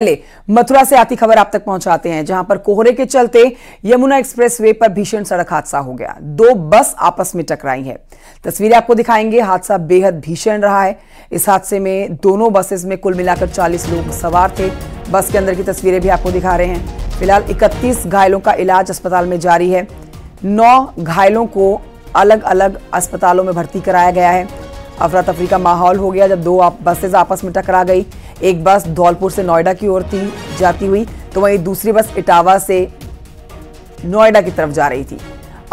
मथुरा से आती खबर आप तक पहुंचाते हैं, जहां पर कोहरे के चलते यमुना एक्सप्रेसवे पर भीषण सड़क हादसा हो गया। दो बस आपस में टकराई है। तस्वीरें आपको दिखाएंगे। हादसा बेहद भीषण रहा है। इस हादसे में दोनों बसेस में कुल मिलाकर 40 लोग सवार थे। बस के अंदर की तस्वीरें भी आपको दिखा रहे हैं। फिलहाल 31 घायलों का इलाज अस्पताल में जारी है। 9 घायलों को अलग अलग अस्पतालों में भर्ती कराया गया है। अफरा तफरी का माहौल हो गया जब दो बसेस आपस में टकरा गई। एक बस धौलपुर से नोएडा की ओर जाती हुई, तो वहीं दूसरी बस इटावा से नोएडा की तरफ जा रही थी।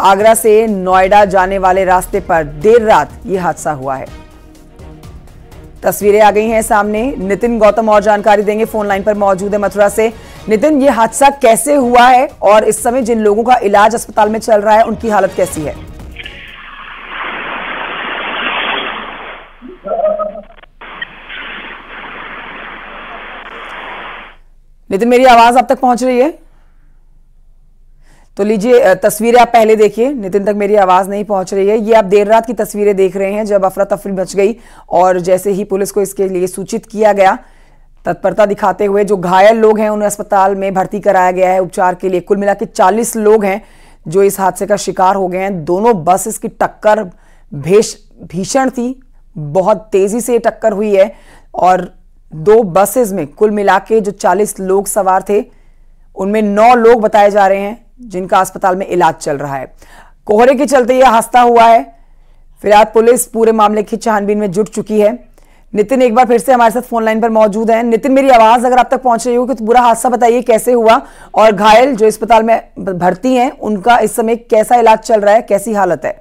आगरा से नोएडा जाने वाले रास्ते पर देर रात यह हादसा हुआ है। तस्वीरें आ गई हैं सामने। नितिन गौतम और जानकारी देंगे, फोन लाइन पर मौजूद है मथुरा से। नितिन, यह हादसा कैसे हुआ है और इस समय जिन लोगों का इलाज अस्पताल में चल रहा है उनकी हालत कैसी है? नितिन, मेरी आवाज आप तक पहुंच रही है? तो लीजिए तस्वीरें आप पहले देखिए। नितिन तक मेरी आवाज नहीं पहुंच रही है। ये आप देर रात की तस्वीरें देख रहे हैं जब अफरा तफरी मच गई और जैसे ही पुलिस को इसके लिए सूचित किया गया, तत्परता दिखाते हुए जो घायल लोग हैं उन्हें अस्पताल में भर्ती कराया गया है उपचार के लिए। कुल मिलाकर 40 लोग हैं जो इस हादसे का शिकार हो गए हैं। दोनों बसेस की टक्कर भीषण थी, बहुत तेजी से टक्कर हुई है और दो बसेस में कुल मिलाके जो 40 लोग सवार थे उनमें 9 लोग बताए जा रहे हैं जिनका अस्पताल में इलाज चल रहा है। कोहरे के चलते यह हादसा हुआ है। फिलहाल पुलिस पूरे मामले की छानबीन में जुट चुकी है। नितिन एक बार फिर से हमारे साथ फोन लाइन पर मौजूद हैं। नितिन, मेरी आवाज अगर आप तक पहुंच रही हो, तो पूरा हादसा बताइए कैसे हुआ और घायल जो अस्पताल में भर्ती हैं उनका इस समय कैसा इलाज चल रहा है, कैसी हालत है?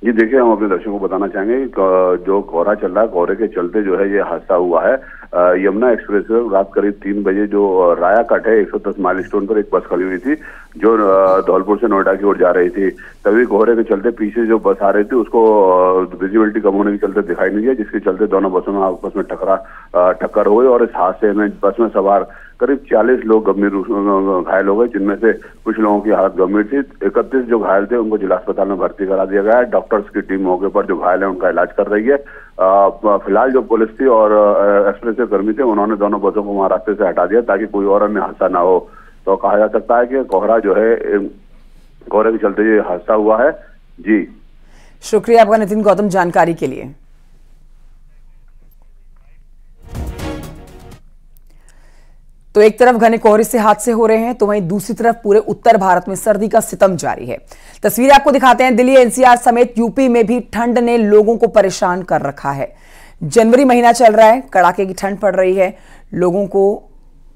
जी देखिए, हम अपने दर्शकों को बताना चाहेंगे जो कोहरा चल रहा है, कोहरे के चलते जो है ये हादसा हुआ है। यमुना एक्सप्रेस रात करीब 3 बजे जो राया कट है 110 माइलस्टोन पर एक बस खड़ी हुई थी जो धौलपुर से नोएडा की ओर जा रही थी। तभी कोहरे के चलते पीछे जो बस आ रही थी उसको विजिबिलिटी कम होने के चलते दिखाई नहीं दिया, जिसके चलते दोनों बसों में आपस में टक्कर हो गई और इस हादसे में बस में सवार करीब 40 लोग गंभीर घायल हो गए, जिनमें से कुछ लोगों की हालत गंभीर थी। 31 जो घायल थे उनको जिला अस्पताल में भर्ती करा दिया गया है। डॉक्टर्स की टीम मौके पर जो घायल है उनका इलाज कर रही है। फिलहाल जो पुलिस थी और एक्सप्रेस के कर्मी थे उन्होंने दोनों बसों को वहां रास्ते से हटा दिया ताकि कोई और अन्य हादसा ना हो। तो कहा जा सकता है कि कोहरा जो है, कोहरे के चलते ये हादसा हुआ है। जी शुक्रिया आपका नितिन गौतम जानकारी के लिए। तो एक तरफ घने कोहरे से हादसे हो रहे हैं तो वहीं दूसरी तरफ पूरे उत्तर भारत में सर्दी का सितम जारी है। तस्वीरें आपको दिखाते हैं। दिल्ली एनसीआर समेत यूपी में भी ठंड ने लोगों को परेशान कर रखा है। जनवरी महीना चल रहा है, कड़ाके की ठंड पड़ रही है, लोगों को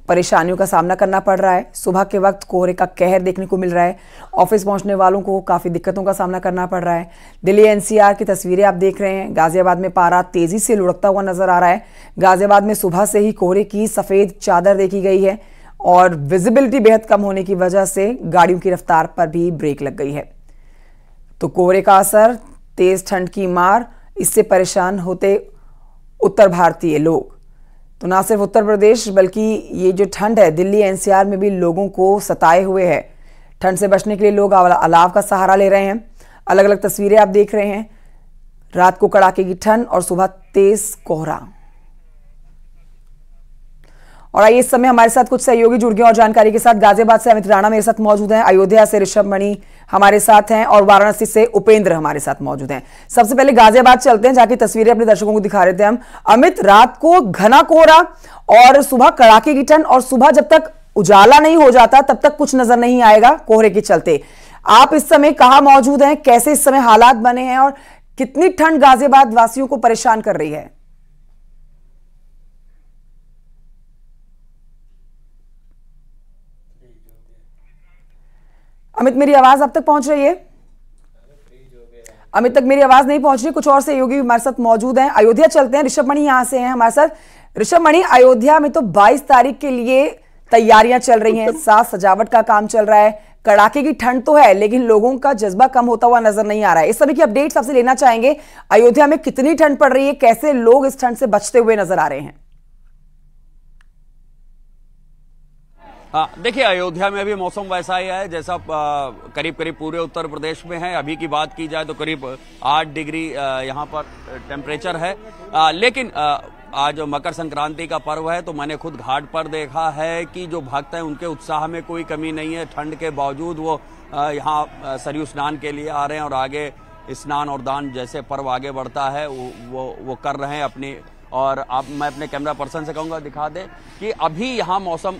परेशानियों का सामना करना पड़ रहा है। सुबह के वक्त कोहरे का कहर देखने को मिल रहा है। ऑफिस पहुंचने वालों को काफी दिक्कतों का सामना करना पड़ रहा है। दिल्ली एनसीआर की तस्वीरें आप देख रहे हैं। गाजियाबाद में पारा तेजी से लुढ़कता हुआ नजर आ रहा है। गाजियाबाद में सुबह से ही कोहरे की सफेद चादर देखी गई है और विजिबिलिटी बेहद कम होने की वजह से गाड़ियों की रफ्तार पर भी ब्रेक लग गई है। तो कोहरे का असर, तेज ठंड की मार, इससे परेशान होते उत्तर भारतीय लोग। तो ना सिर्फ उत्तर प्रदेश बल्कि ये जो ठंड है दिल्ली एनसीआर में भी लोगों को सताए हुए है। ठंड से बचने के लिए लोग अलाव का सहारा ले रहे हैं। अलग अलग तस्वीरें आप देख रहे हैं। रात को कड़ाके की ठंड और सुबह तेज कोहरा। और आइए इस समय हमारे साथ कुछ सहयोगी जुड़ गए और जानकारी के साथ। गाजियाबाद से अमित राणा मेरे साथ मौजूद हैं, अयोध्या से ऋषभ मणि हमारे साथ हैं और वाराणसी से उपेंद्र हमारे साथ मौजूद हैं। सबसे पहले गाजियाबाद चलते हैं, जाके तस्वीरें अपने दर्शकों को दिखा रहे थे हम। अमित, रात को घना कोहरा और सुबह कड़ाके की ठंड और सुबह जब तक उजाला नहीं हो जाता तब तक कुछ नजर नहीं आएगा कोहरे के चलते। आप इस समय कहां मौजूद हैं, कैसे इस समय हालात बने हैं और कितनी ठंड गाजियाबाद वासियों को परेशान कर रही है? अमित, मेरी आवाज आप तक पहुंच रही है? अमित तक मेरी आवाज नहीं पहुंच रही। कुछ और सहयोगी हमारे साथ मौजूद हैं। अयोध्या चलते हैं, ऋषभ मणि यहां से हैं हमारे साथ। ऋषभ मणि, अयोध्या में तो 22 तारीख के लिए तैयारियां चल रही हैं, साज सजावट का काम चल रहा है। कड़ाके की ठंड तो है लेकिन लोगों का जज्बा कम होता हुआ नजर नहीं आ रहा है। इस समय की अपडेट सबसे लेना चाहेंगे। अयोध्या में कितनी ठंड पड़ रही है, कैसे लोग इस ठंड से बचते हुए नजर आ रहे हैं? देखिए, अयोध्या में भी मौसम वैसा ही है जैसा करीब करीब पूरे उत्तर प्रदेश में है। अभी की बात की जाए तो करीब 8 डिग्री यहाँ पर टेम्परेचर है, लेकिन आज मकर संक्रांति का पर्व है, तो मैंने खुद घाट पर देखा है कि जो भक्त हैं उनके उत्साह में कोई कमी नहीं है। ठंड के बावजूद वो यहाँ सरयू स्नान के लिए आ रहे हैं और आगे स्नान और दान जैसे पर्व आगे बढ़ता है वो कर रहे हैं अपनी। और मैं अपने कैमरा पर्सन से कहूँगा दिखा दे कि अभी यहाँ मौसम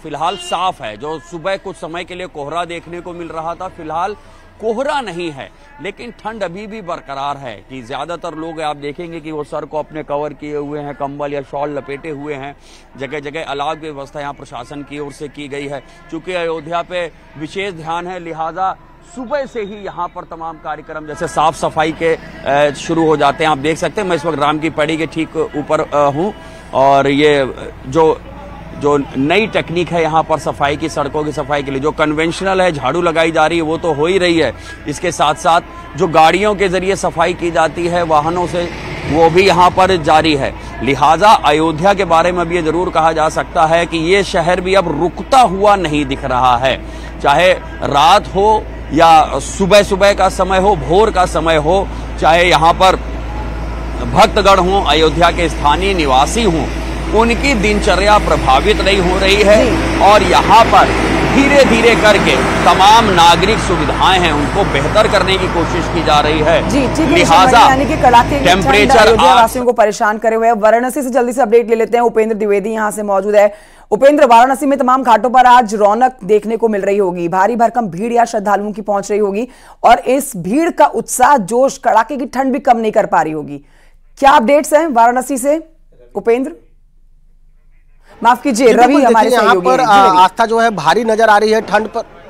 फिलहाल साफ है। जो सुबह कुछ समय के लिए कोहरा देखने को मिल रहा था, फिलहाल कोहरा नहीं है, लेकिन ठंड अभी भी बरकरार है। कि ज्यादातर लोग आप देखेंगे कि वो सर को अपने कवर किए हुए हैं, कंबल या शॉल लपेटे हुए हैं। जगह जगह अलाव की व्यवस्था यहाँ प्रशासन की ओर से की गई है। चूंकि अयोध्या पे विशेष ध्यान है, लिहाजा सुबह से ही यहाँ पर तमाम कार्यक्रम जैसे साफ सफाई के शुरू हो जाते हैं। आप देख सकते हैं मैं इस वक्त राम की पड़ी के ठीक ऊपर हूँ और ये जो नई टेक्निक है यहाँ पर सफाई की, सड़कों की सफाई के लिए जो कन्वेंशनल है, झाड़ू लगाई जा रही है वो तो हो ही रही है। इसके साथ साथ जो गाड़ियों के जरिए सफाई की जाती है वाहनों से, वो भी यहाँ पर जारी है। लिहाजा अयोध्या के बारे में भी ये जरूर कहा जा सकता है कि ये शहर भी अब रुकता हुआ नहीं दिख रहा है। चाहे रात हो या सुबह सुबह का समय हो, भोर का समय हो, चाहे यहाँ पर भक्तगण हो, अयोध्या के स्थानीय निवासी हों, उनकी दिनचर्या प्रभावित नहीं हो रही है। और यहाँ पर धीरे धीरे करके तमाम नागरिक सुविधाएं हैं उनको बेहतर करने की कोशिश की जा रही है। लिहाजा यानी कि कड़ाके टेम्परेचर वासियों को परेशान करे हुए। वाराणसी से जल्दी से अपडेट ले लेते हैं, उपेंद्र द्विवेदी यहाँ से मौजूद है। उपेंद्र, वाराणसी में तमाम घाटों पर आज रौनक देखने को मिल रही होगी, भारी भरकम भीड़ या श्रद्धालुओं की पहुंच रही होगी और इस भीड़ का उत्साह, जोश, कड़ाके की ठंड भी कम नहीं कर पा रही होगी। क्या अपडेट्स हैं वाराणसी से उपेंद्र? माफ कीजिए रवि, हमारे यहाँ पर आस्था जो है भारी नजर आ रही है ठंड पर।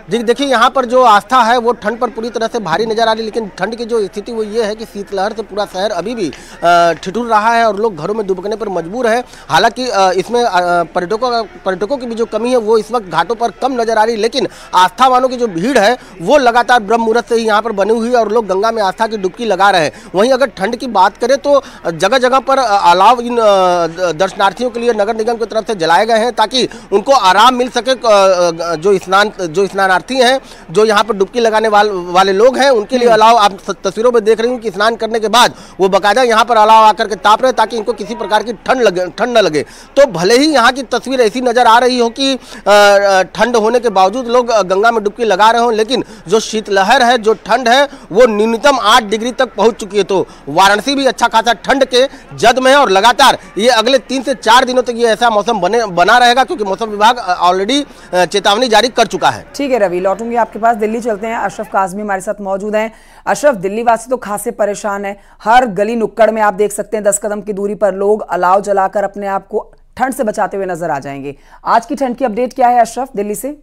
जी देखिए, यहाँ पर जो आस्था है वो ठंड पर पूरी तरह से भारी नजर आ रही है। लेकिन ठंड की जो स्थिति वो ये है कि शीतलहर से पूरा शहर अभी भी ठिठुर रहा है और लोग घरों में दुबकने पर मजबूर है। हालांकि इसमें पर्यटकों की भी जो कमी है वो इस वक्त घाटों पर कम नजर आ रही है, लेकिन आस्थावानों की जो भीड़ है वो लगातार ब्रह्म मुहूर्त से ही यहाँ पर बनी हुई है और लोग गंगा में आस्था की डुबकी लगा रहे हैं। वहीं अगर ठंड की बात करें तो जगह जगह पर अलाव इन दर्शनार्थियों के लिए नगर निगम की तरफ से जलाए गए हैं ताकि उनको आराम मिल सके। जो स्नानार्थी हैं, जो यहाँ पर डुबकी लगाने वाले लोग हैं, उनके लिए अलाव आप तस्वीरों में देख रही हूँ कि स्नान करने के बाद वो बकायदा यहाँ पर अलाव आकर के ताप रहे ताकि इनको किसी प्रकार की ठंड न लगे। तो भले ही यहाँ की तस्वीर ऐसी नजर आ रही हो कि ठंड होने के बावजूद लोग गंगा में डुबकी लगा रहे हो, लेकिन जो शीतलहर है, जो ठंड है, वो न्यूनतम 8 डिग्री तक पहुंच चुकी है। तो वाराणसी भी अच्छा खासा ठंड के जद में है और लगातार ये अगले 3 से 4 दिनों तक ये ऐसा मौसम बना रहेगा, क्योंकि मौसम विभाग ऑलरेडी चेतावनी जारी कर चुका है। ठीक है रवि, लौटूंगी आपके पास। दिल्ली चलते हैं, अशरफ काज़मी हमारे साथ मौजूद हैं। अशरफ, दिल्ली वासी तो खासे परेशान है। हर गली नुक्कड़ में आप देख सकते हैं 10 कदम की दूरी पर लोग अलाव जलाकर अपने आप को ठंड से बचाते हुए नजर आ जाएंगे। आज की ठंड की अपडेट क्या है अशरफ दिल्ली से?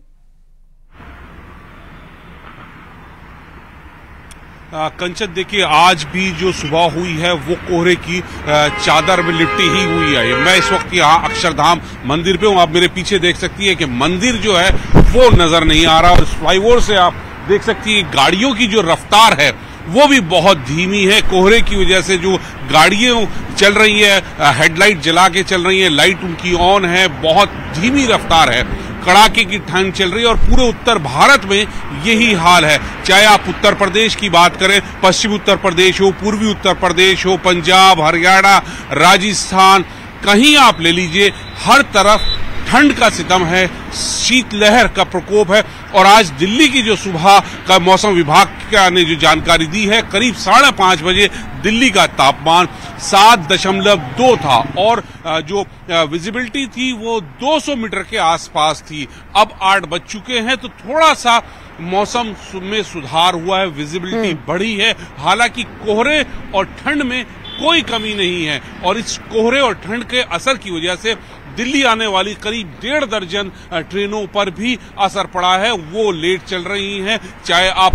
कंचन, देखिए आज भी जो सुबह हुई है वो कोहरे की चादर में लिपटी ही हुई है। मैं इस वक्त यहाँ अक्षरधाम मंदिर पे हूँ। आप मेरे पीछे देख सकती है कि मंदिर जो है वो नजर नहीं आ रहा और फ्लाईओवर से आप देख सकती है गाड़ियों की जो रफ्तार है वो भी बहुत धीमी है। कोहरे की वजह से जो गाड़ियां चल रही है, हेडलाइट जला के चल रही है, लाइट उनकी ऑन है, बहुत धीमी रफ्तार है। कड़ाके की ठंड चल रही है और पूरे उत्तर भारत में यही हाल है। चाहे आप उत्तर प्रदेश की बात करें, पश्चिमी उत्तर प्रदेश हो, पूर्वी उत्तर प्रदेश हो, पंजाब, हरियाणा, राजस्थान, कहीं आप ले लीजिए, हर तरफ ठंड का सितम है, शीतलहर का प्रकोप है। और आज दिल्ली की जो सुबह का मौसम विभाग ने जो जानकारी दी है, करीब 5:30 बजे दिल्ली का तापमान 7.2 था और जो विजिबिलिटी थी वो 200 मीटर के आसपास थी। अब 8 बज चुके हैं तो थोड़ा सा मौसम में सुधार हुआ है, विजिबिलिटी बढ़ी है। हालांकि कोहरे और ठंड में कोई कमी नहीं है और इस कोहरे और ठंड के असर की वजह से दिल्ली आने वाली करीब 1.5 दर्जन ट्रेनों पर भी असर पड़ा है, वो लेट चल रही हैं। चाहे आप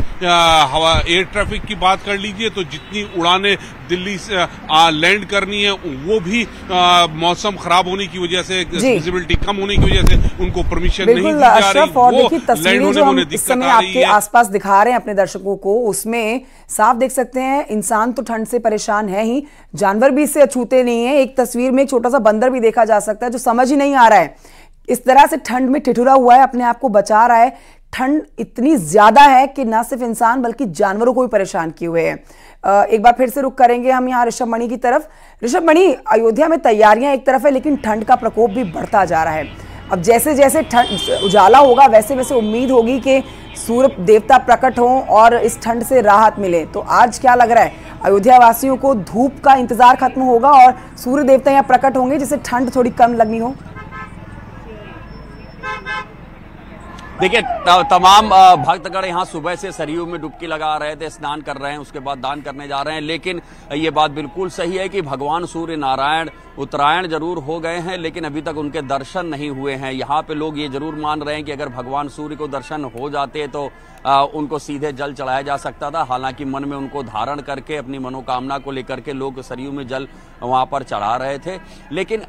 हवा एयर ट्रैफिक की बात कर लीजिए तो जितनी उड़ानें दिल्ली से लैंड करनी है वो भी मौसम खराब होने की वजह से, विजिबिलिटी कम होने की वजह से उनको परमिशन नहीं दी जा रही। और देखिए तस्वीरें जो हम इस समय आपके आसपास दिखा रहे हैं अपने दर्शकों को, उसमें साफ देख सकते हैं इंसान तो ठंड से परेशान है ही, जानवर भी इससे अछूते नहीं है। एक तस्वीर में एक छोटा सा बंदर भी देखा जा सकता है जो समझ ही नहीं आ रहा है, इस तरह से ठंड में ठिठुरा हुआ है, अपने आप को बचा रहा है। ठंड इतनी ज्यादा है कि ना सिर्फ इंसान बल्कि जानवरों को भी परेशान किए हुए हैं। एक बार फिर से रुक करेंगे हम यहाँ ऋषभ मणि की तरफ। ऋषभ मणि, अयोध्या में तैयारियां एक तरफ है लेकिन ठंड का प्रकोप भी बढ़ता जा रहा है। अब जैसे जैसे ठंड उजाला होगा वैसे वैसे उम्मीद होगी कि सूर्य देवता प्रकट हों और इस ठंड से राहत मिले। तो आज क्या लग रहा है, अयोध्या वासियों को धूप का इंतजार खत्म होगा और सूर्य देवता यहाँ प्रकट होंगे जिससे ठंड थोड़ी कम लगनी हो? देखिए, तमाम भक्तगण यहाँ सुबह से सरयू में डुबकी लगा रहे थे, स्नान कर रहे हैं, उसके बाद दान करने जा रहे हैं। लेकिन ये बात बिल्कुल सही है कि भगवान सूर्य नारायण उत्तरायण जरूर हो गए हैं लेकिन अभी तक उनके दर्शन नहीं हुए हैं। यहाँ पे लोग ये जरूर मान रहे हैं कि अगर भगवान सूर्य को दर्शन हो जाते तो उनको सीधे जल चढ़ाया जा सकता था। हालांकि मन में उनको धारण करके अपनी मनोकामना को लेकर के लोग सरयू में जल वहां पर चढ़ा रहे थे, लेकिन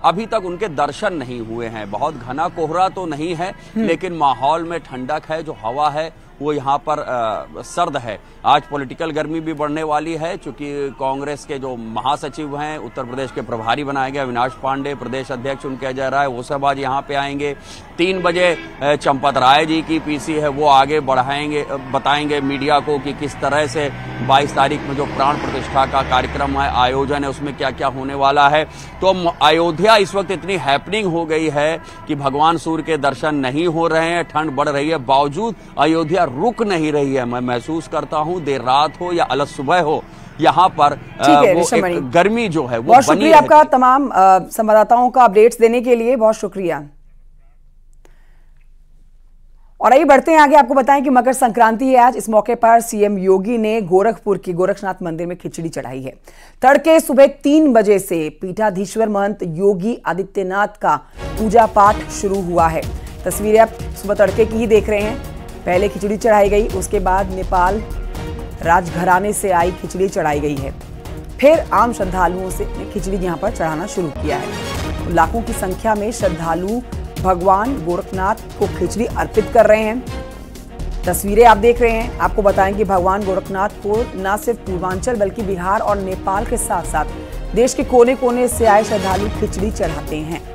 अभी तक उनके दर्शन नहीं हुए हैं। बहुत घना कोहरा तो नहीं है लेकिन माहौल में ठंडक है, जो हवा है वो यहाँ पर सर्द है। आज पॉलिटिकल गर्मी भी बढ़ने वाली है क्योंकि कांग्रेस के जो महासचिव हैं, उत्तर प्रदेश के प्रभारी बनाए गए अविनाश पांडे, प्रदेश अध्यक्ष उनके जा रहा है, वो सब आज यहाँ पे आएंगे। 3 बजे चंपत राय जी की पीसी है वो आगे बताएंगे मीडिया को कि किस तरह से 22 तारीख में जो प्राण प्रतिष्ठा का कार्यक्रम है, आयोजन है, उसमें क्या क्या होने वाला है। तो अयोध्या इस वक्त इतनी हैपनिंग हो गई है कि भगवान सूर्य के दर्शन नहीं हो रहे हैं, ठंड बढ़ रही है, बावजूद अयोध्या रुक नहीं रही है। मैं महसूस करता हूं देर रात हो या अलग सुबह हो, यहाँ पर वो एक गर्मी जो है वो बहुत शुक्रिया आपका तमाम संवाददाताओं का अपडेट्स देने के लिए, बहुत शुक्रिया। और आइए बढ़ते हैं आगे, आपको बताएं कि मकर संक्रांति है आज। इस मौके पर सीएम योगी ने गोरखपुर की गोरक्षनाथ मंदिर में खिचड़ी चढ़ाई है। तड़के सुबह 3 बजे से पीठाधीश्वर महंत योगी आदित्यनाथ का पूजा पाठ शुरू हुआ है। तस्वीरें आप सुबह तड़के की ही देख रहे हैं। पहले खिचड़ी चढ़ाई गई, उसके बाद नेपाल राजघराने से आई खिचड़ी चढ़ाई गई है। फिर आम श्रद्धालुओं से खिचड़ी यहां पर चढ़ाना शुरू किया है। लाखों की संख्या में श्रद्धालु भगवान गोरखनाथ को खिचड़ी अर्पित कर रहे हैं। तस्वीरें आप देख रहे हैं। आपको बताएं कि भगवान गोरखनाथ को न सिर्फ पूर्वांचल बल्कि बिहार और नेपाल के साथ साथ देश के कोने कोने से आए श्रद्धालु खिचड़ी चढ़ाते हैं।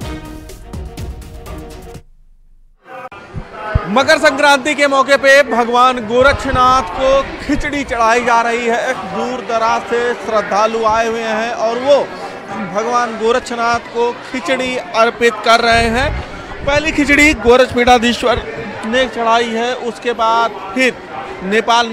मकर संक्रांति के मौके पे भगवान गोरक्षनाथ को खिचड़ी चढ़ाई जा रही है। दूर दराज से श्रद्धालु आए हुए हैं और वो भगवान गोरक्षनाथ को खिचड़ी अर्पित कर रहे हैं। पहली खिचड़ी गोरक्ष पीठाधीश्वर ने चढ़ाई है, उसके बाद फिर नेपाल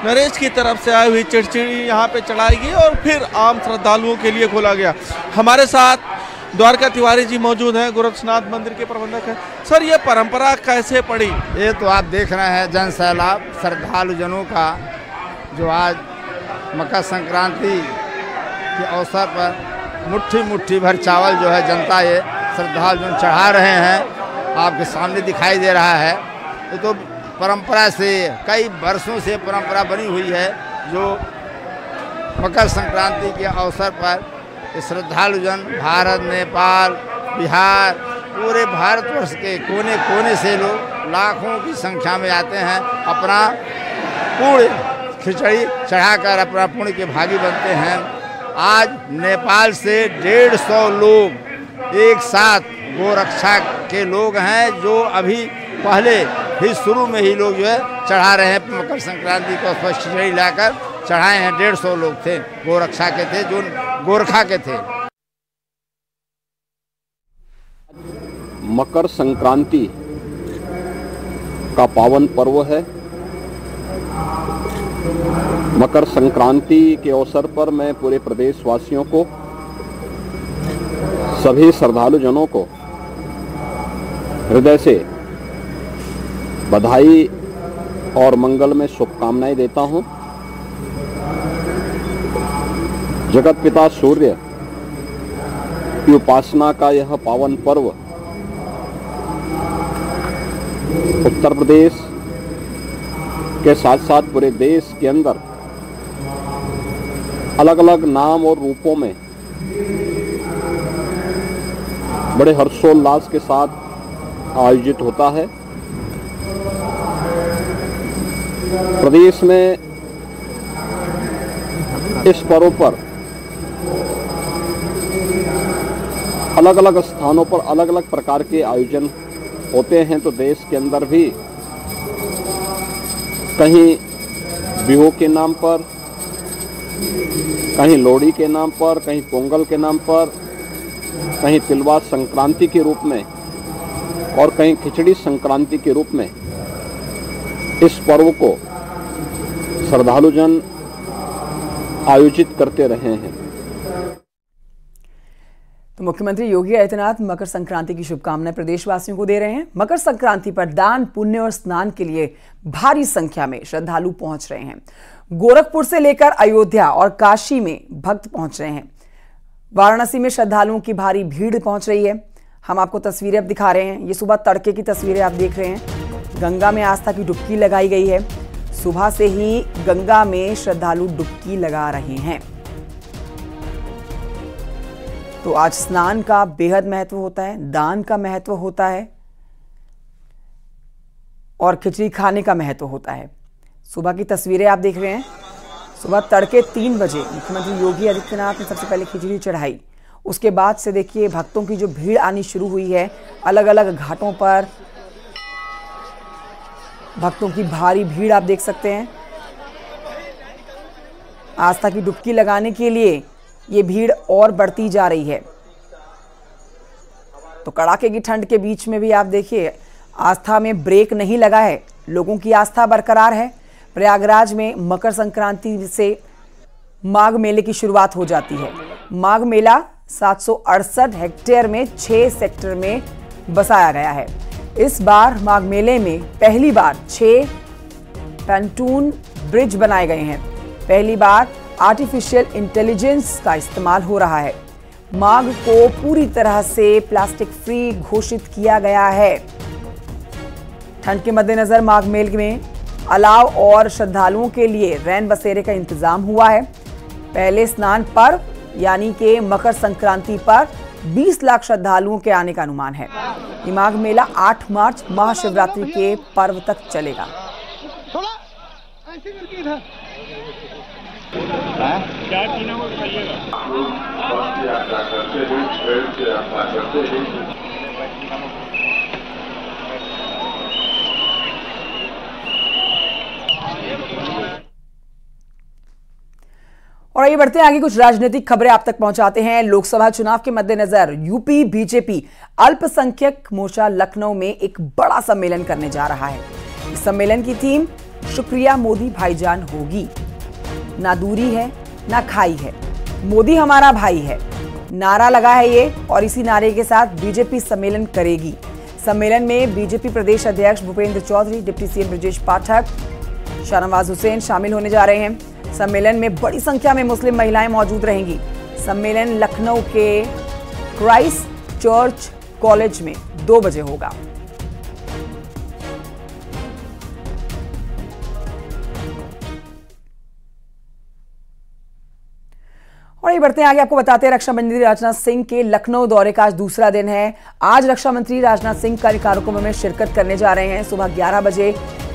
नरेश की तरफ से आई हुई खिचड़ी यहाँ पे चढ़ाई गई और फिर आम श्रद्धालुओं के लिए खोला गया। हमारे साथ द्वारका तिवारी जी मौजूद हैं, गोरक्षनाथ मंदिर के प्रबंधक हैं। सर, ये परंपरा कैसे पड़ी? ये तो आप देख रहे हैं जन सैलाब श्रद्धालु जनों का, जो आज मकर संक्रांति के अवसर पर मुट्ठी मुट्ठी भर चावल जो है जनता ये श्रद्धालु जन चढ़ा रहे हैं, आपके सामने दिखाई दे रहा है। ये तो परंपरा से कई वर्षों से परंपरा बनी हुई है, जो मकर संक्रांति के अवसर पर श्रद्धालु जन भारत, नेपाल, बिहार, पूरे भारतवर्ष के कोने कोने से लोग लाखों की संख्या में आते हैं, अपना पुण्य खिचड़ी चढ़ाकर अपना पुण्य के भागी बनते हैं। आज नेपाल से 150 लोग एक साथ गोरक्षा के लोग हैं, जो अभी पहले ही शुरू में ही लोग जो है चढ़ा रहे हैं। मकर संक्रांति को खिचड़ी लाकर चढ़ाए हैं। 150 लोग थे, गोरक्षा के थे, जो गोरखा के थे। मकर संक्रांति का पावन पर्व है। मकर संक्रांति के अवसर पर मैं पूरे प्रदेशवासियों को, सभी श्रद्धालु जनों को हृदय से बधाई और मंगल में शुभकामनाएं देता हूं। जगत पिता सूर्य की उपासना का यह पावन पर्व उत्तर प्रदेश के साथ साथ पूरे देश के अंदर अलग अलग नाम और रूपों में बड़े हर्षोल्लास के साथ आयोजित होता है। प्रदेश में इस पर्व पर अलग अलग स्थानों पर अलग अलग प्रकार के आयोजन होते हैं, तो देश के अंदर भी कहीं बिहू के नाम पर, कहीं लोहड़ी के नाम पर, कहीं पोंगल के नाम पर, कहीं तिलवा संक्रांति के रूप में और कहीं खिचड़ी संक्रांति के रूप में इस पर्व को श्रद्धालुजन आयोजित करते रहे हैं। तो मुख्यमंत्री योगी आदित्यनाथ मकर संक्रांति की शुभकामनाएं प्रदेशवासियों को दे रहे हैं। मकर संक्रांति पर दान, पुण्य और स्नान के लिए भारी संख्या में श्रद्धालु पहुंच रहे हैं। गोरखपुर से लेकर अयोध्या और काशी में भक्त पहुंच रहे हैं। वाराणसी में श्रद्धालुओं की भारी भीड़ पहुंच रही है। हम आपको तस्वीरें अब दिखा रहे हैं। ये सुबह तड़के की तस्वीरें आप देख रहे हैं। गंगा में आस्था की डुबकी लगाई गई है। सुबह से ही गंगा में श्रद्धालु डुबकी लगा रहे हैं। तो आज स्नान का बेहद महत्व होता है, दान का महत्व होता है और खिचड़ी खाने का महत्व होता है। सुबह की तस्वीरें आप देख रहे हैं। सुबह तड़के 3 बजे मुख्यमंत्री योगी आदित्यनाथ ने सबसे पहले खिचड़ी चढ़ाई। उसके बाद से देखिए भक्तों की जो भीड़ आनी शुरू हुई है। अलग अलग घाटों पर भक्तों की भारी भीड़ आप देख सकते हैं। आस्था की डुबकी लगाने के लिए ये भीड़ और बढ़ती जा रही है। तो कड़ाके की ठंड के बीच में भी आप देखिए आस्था में ब्रेक नहीं लगा है। लोगों की आस्था बरकरार है। प्रयागराज में मकर संक्रांति से माघ मेले की शुरुआत हो जाती है। माघ मेला 768 हेक्टेयर में 6 सेक्टर में बसाया गया है। इस बार माघ मेले में पहली बार 6 पैंटून ब्रिज बनाए गए हैं। पहली बार आर्टिफिशियल इंटेलिजेंस का इस्तेमाल हो रहा है। माघ को पूरी तरह से प्लास्टिक फ्री घोषित किया गया है। ठंड के मद्देनजर माघ मेले में अलाव और श्रद्धालुओं के लिए रैन बसेरे का इंतजाम हुआ है। पहले स्नान पर्व यानी कि मकर संक्रांति पर 20 लाख श्रद्धालुओं के आने का अनुमान है। ये माघ मेला 8 मार्च महाशिवरात्रि के पर्व तक चलेगा। क्या पीना वो खाइएगा। और आइए बढ़ते हैं आगे, कुछ राजनीतिक खबरें आप तक पहुंचाते हैं। लोकसभा चुनाव के मद्देनजर यूपी बीजेपी अल्पसंख्यक मोर्चा लखनऊ में एक बड़ा सम्मेलन करने जा रहा है। इस सम्मेलन की थीम शुक्रिया मोदी भाईजान होगी। ना दूरी है ना खाई है, मोदी हमारा भाई है, नारा लगा है ये और इसी नारे के साथ बीजेपी सम्मेलन करेगी। सम्मेलन में बीजेपी प्रदेश अध्यक्ष भूपेंद्र चौधरी, डिप्टी सीएम ब्रजेश पाठक, शाहनवाज हुसैन शामिल होने जा रहे हैं। सम्मेलन में बड़ी संख्या में मुस्लिम महिलाएं मौजूद रहेंगी। सम्मेलन लखनऊ के क्राइस्ट चर्च कॉलेज में 2 बजे होगा। और ये बढ़ते हैं आगे, आपको बताते हैं रक्षा मंत्री राजनाथ सिंह के लखनऊ दौरे का आज दूसरा दिन है। आज रक्षा मंत्री राजनाथ सिंह कई कार्यक्रमों में शिरकत करने जा रहे हैं। सुबह 11 बजे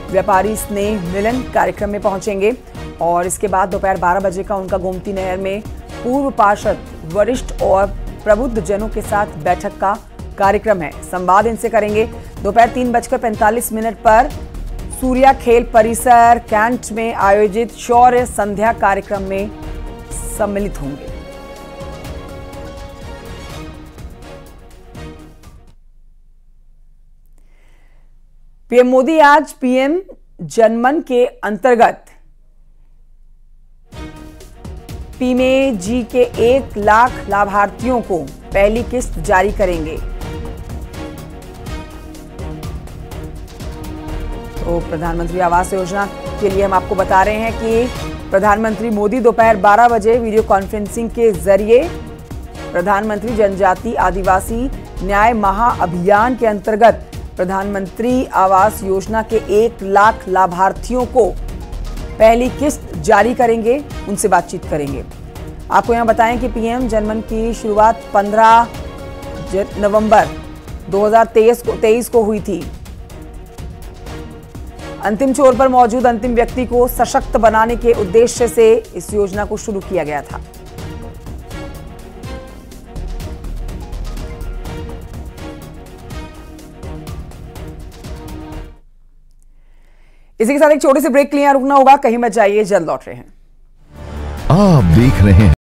व्यापारी स्नेह मिलन कार्यक्रम में पहुंचेंगे और इसके बाद दोपहर 12 बजे का उनका गोमती नहर में पूर्व पार्षद, वरिष्ठ और प्रबुद्ध जनों के साथ बैठक का कार्यक्रम है। संवाद इनसे करेंगे। दोपहर 3:45 पर सूर्या खेल परिसर कैंट में आयोजित शौर्य संध्या कार्यक्रम में सम्मिलित होंगे। पीएम मोदी आज पीएम जनमन के अंतर्गत पीएमजी के 1 लाख लाभार्थियों को पहली किस्त जारी करेंगे। तो प्रधानमंत्री आवास योजना के लिए हम आपको बता रहे हैं कि प्रधानमंत्री मोदी दोपहर 12 बजे वीडियो कॉन्फ्रेंसिंग के जरिए प्रधानमंत्री जनजाति आदिवासी न्याय महाअभियान के अंतर्गत प्रधानमंत्री आवास योजना के 1 लाख लाभार्थियों को पहली किस्त जारी करेंगे, उनसे बातचीत करेंगे। आपको यहां बताएं कि पीएम जनमन की शुरुआत 15 नवंबर 2023 को हुई थी। अंतिम छोर पर मौजूद अंतिम व्यक्ति को सशक्त बनाने के उद्देश्य से इस योजना को शुरू किया गया था। इसी के साथ एक छोटी सी ब्रेक के लिए रुकना होगा, कहीं मत जाइए, जल्द लौट रहे हैं। आप देख रहे हैं